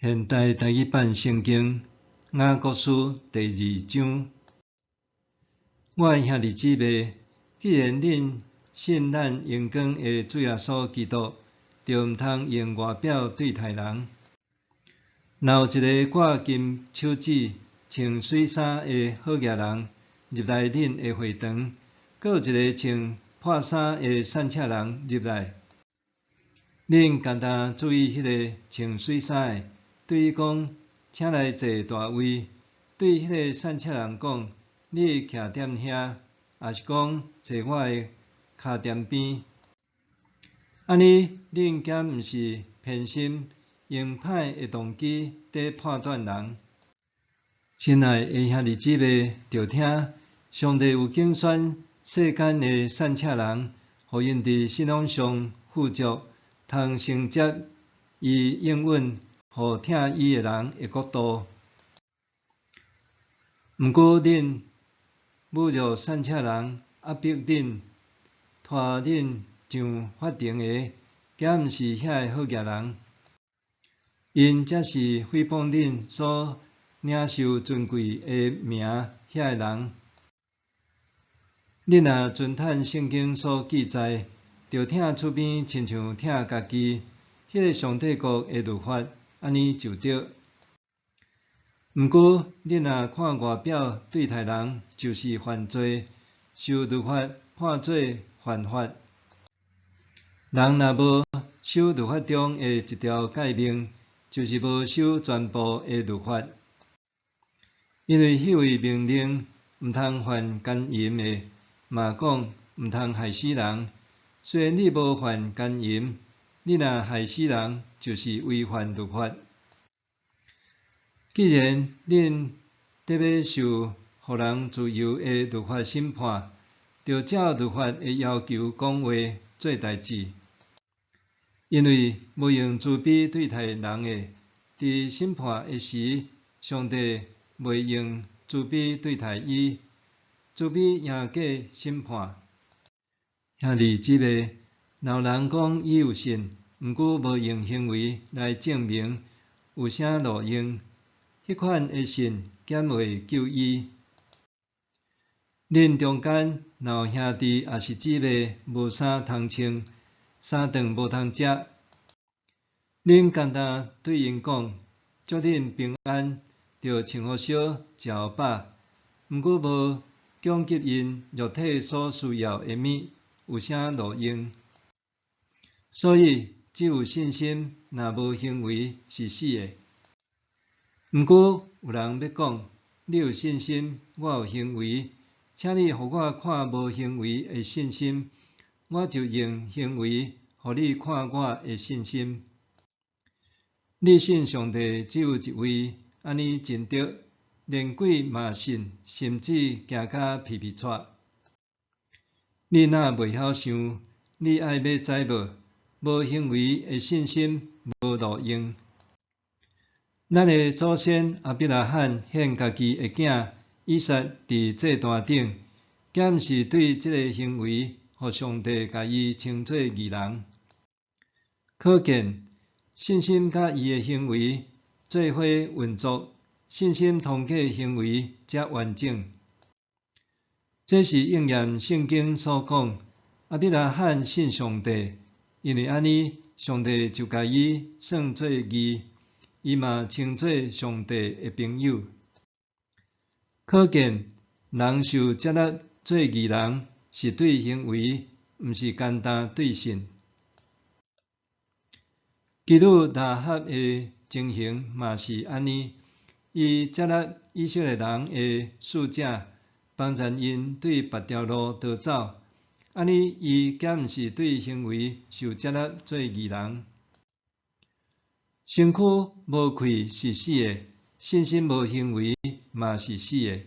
现代台语版圣经雅各书第2章。我的兄弟姊妹，既然恁信咱荣光的主耶稣基督，就毋通用外表对待人。若有一个挂金手指、穿水衫的好野人入来恁的会堂，阁有一个穿破衫的散赤人入来，恁简单注意迄个穿水衫的，对伊讲，请来坐大位；对迄个散赤人讲，你徛踮遐，也是讲坐我的骹踮边。安尼，恁敢毋是偏心，用歹的动机在判断人？亲爱的兄弟姊妹，着听，上帝有拣选世间的散赤人，互因伫信仰上富足，通承接伊应允互听伊的人的国度。毋过恁侮辱散赤人，压迫恁，拖恁上法庭的，敢毋是遐个好野人？因才是诽谤恁所领受尊贵的名遐个人。恁若尊趁圣经所记载，着听厝边亲像听家己，迄个上帝国的律法，安尼就对。毋过，恁若看外表对待人，就是犯罪，受律法判做犯法。人若无守律法中的一条诫命，就是无守全部的律法。因为迄位命令毋通犯奸淫的，嘛讲毋通害死人。虽然你无犯奸淫，你若害死人，就是违反律法。既然恁得要受互人自由的律法审判，就照律法的要求讲话做代志。因为无用自卑对待人的，伫审判的时，上帝袂用自卑对待伊，自卑赢过审判。兄弟姊妹，若有人讲伊有信，毋过无用行为来证明，有啥路用？迄款的信减会救伊。恁中间若有兄弟也是姊妹无衫通穿，三顿无通食，恁简单对因讲，祝恁平安，着穿好烧，食好饱。毋过无供给因肉体所需要的物，有啥路用？所以只有信心，若无行为是死的。毋过有人要讲，你有信心，我有行为，请你互我看无行为的信心，我就用行为互你看我的信心。你信上帝只有一位，安尼真对，连鬼嘛信，甚至惊甲皮皮喘。你若袂晓想，你爱要知无？无行为的信心无路用。咱的祖先亚伯拉罕献家己的囝以撒伫祭坛顶，敢毋是对即个行为，互上帝甲伊称作义人？可见信心甲伊的行为做伙运作，信心通过行为才完整。这是应验圣经所讲，亚伯拉罕信上帝，因为安尼，上帝就甲伊算作义。伊嘛称作上帝的朋友。可见，人受接纳做义人，是对行为，毋是简单对信。基督拉合的情形嘛是安尼，伊接纳以色列人的使者，帮助因对别条路逃走。安尼，伊敢毋是对行为受接纳做义人？身躯无气是死的，信心无行为嘛是死的。